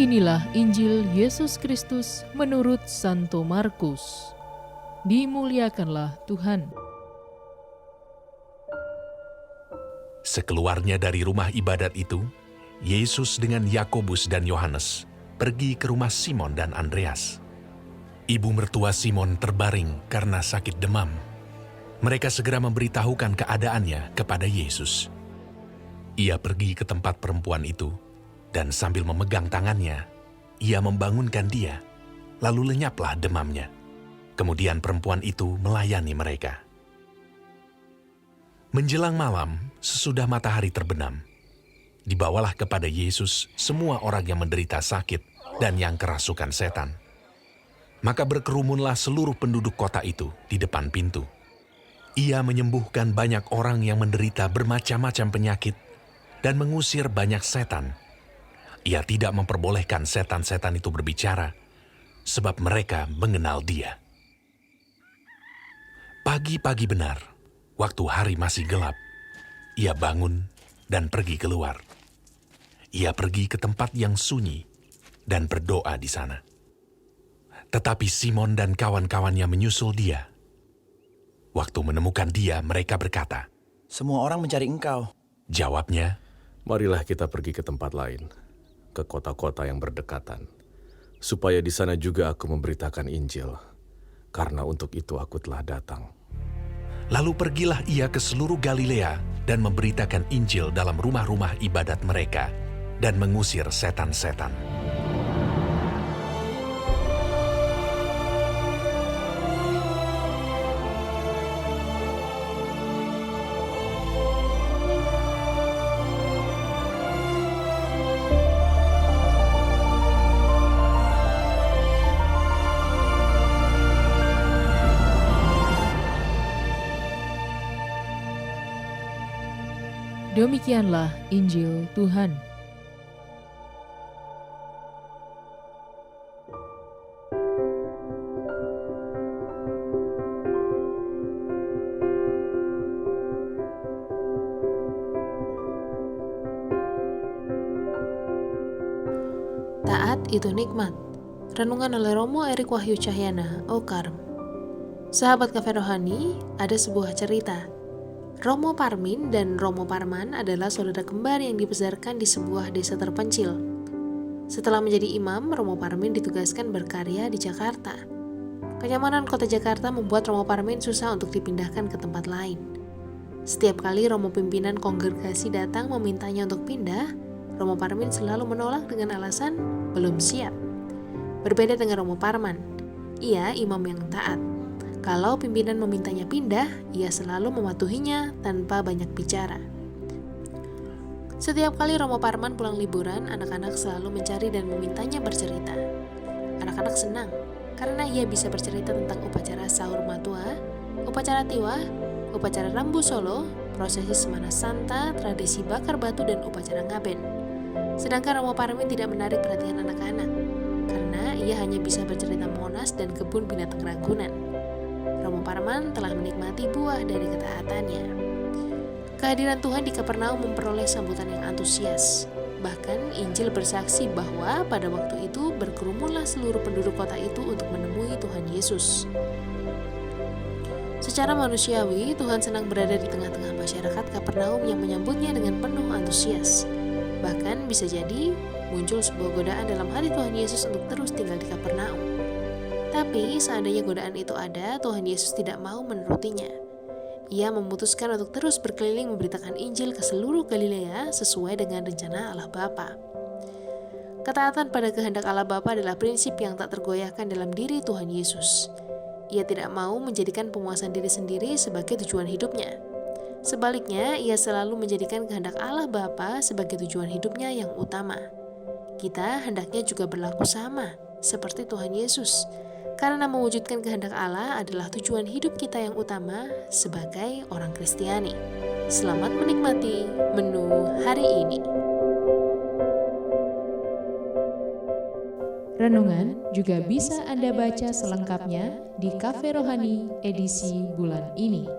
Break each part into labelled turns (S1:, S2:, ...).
S1: Inilah Injil Yesus Kristus menurut Santo Markus. Dimuliakanlah Tuhan.
S2: Sekeluarnya dari rumah ibadat itu, Yesus dengan Yakobus dan Yohanes pergi ke rumah Simon dan Andreas. Ibu mertua Simon terbaring karena sakit demam. Mereka segera memberitahukan keadaannya kepada Yesus. Ia pergi ke tempat perempuan itu, dan sambil memegang tangannya, ia membangunkan dia, lalu lenyaplah demamnya. Kemudian perempuan itu melayani mereka. Menjelang malam, sesudah matahari terbenam, dibawalah kepada Yesus semua orang yang menderita sakit dan yang kerasukan setan. Maka berkerumunlah seluruh penduduk kota itu di depan pintu. Ia menyembuhkan banyak orang yang menderita bermacam-macam penyakit dan mengusir banyak setan. Ia tidak memperbolehkan setan-setan itu berbicara, sebab mereka mengenal dia. Pagi-pagi benar, waktu hari masih gelap, ia bangun dan pergi keluar. Ia pergi ke tempat yang sunyi dan berdoa di sana. Tetapi Simon dan kawan-kawannya menyusul dia. Waktu menemukan dia, mereka berkata,
S3: "Semua orang mencari engkau."
S2: Jawabnya,
S4: "Marilah kita pergi ke tempat lain, ke kota-kota yang berdekatan, supaya di sana juga aku memberitakan Injil, karena untuk itu aku telah datang."
S2: Lalu pergilah ia ke seluruh Galilea dan memberitakan Injil dalam rumah-rumah ibadat mereka dan mengusir setan-setan.
S1: Demikianlah Injil Tuhan.
S5: Taat itu nikmat. Renungan oleh Romo Erik Wahyu Cahyana, Okarm. Sahabat Cafe Rohani, ada sebuah cerita. Romo Parmin dan Romo Parman adalah saudara kembar yang dibesarkan di sebuah desa terpencil. Setelah menjadi imam, Romo Parmin ditugaskan berkarya di Jakarta. Kenyamanan kota Jakarta membuat Romo Parmin susah untuk dipindahkan ke tempat lain. Setiap kali Romo pimpinan kongregasi datang memintanya untuk pindah, Romo Parmin selalu menolak dengan alasan belum siap. Berbeda dengan Romo Parman, ia imam yang taat. Kalau pimpinan memintanya pindah, ia selalu mematuhinya tanpa banyak bicara. Setiap kali Romo Parman pulang liburan, anak-anak selalu mencari dan memintanya bercerita. Anak-anak senang karena ia bisa bercerita tentang upacara sahur matua, upacara tiwah, upacara rambu solo, prosesi semana santa, tradisi bakar batu, dan upacara ngaben. Sedangkan Romo Parmin tidak menarik perhatian anak-anak, karena ia hanya bisa bercerita Monas dan kebun binatang Ragunan. Romo Parman telah menikmati buah dari ketaatannya. Kehadiran Tuhan di Kapernaum memperoleh sambutan yang antusias. Bahkan Injil bersaksi bahwa pada waktu itu berkerumunlah seluruh penduduk kota itu untuk menemui Tuhan Yesus. Secara manusiawi, Tuhan senang berada di tengah-tengah masyarakat Kapernaum yang menyambutnya dengan penuh antusias. Bahkan bisa jadi muncul sebuah godaan dalam hati Tuhan Yesus untuk terus tinggal di Kapernaum. Tapi seandainya godaan itu ada, Tuhan Yesus tidak mau menurutinya. Ia memutuskan untuk terus berkeliling memberitakan Injil ke seluruh Galilea sesuai dengan rencana Allah Bapa. Ketaatan pada kehendak Allah Bapa adalah prinsip yang tak tergoyahkan dalam diri Tuhan Yesus. Ia tidak mau menjadikan pemuasan diri sendiri sebagai tujuan hidupnya. Sebaliknya, ia selalu menjadikan kehendak Allah Bapa sebagai tujuan hidupnya yang utama. Kita hendaknya juga berlaku sama, seperti Tuhan Yesus. Karena mewujudkan kehendak Allah adalah tujuan hidup kita yang utama sebagai orang Kristiani. Selamat menikmati menu hari ini.
S1: Renungan juga bisa Anda baca selengkapnya di Cafe Rohani edisi bulan ini.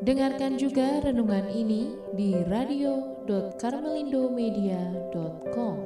S1: Dengarkan juga renungan ini di radio.karmelindomedia.com.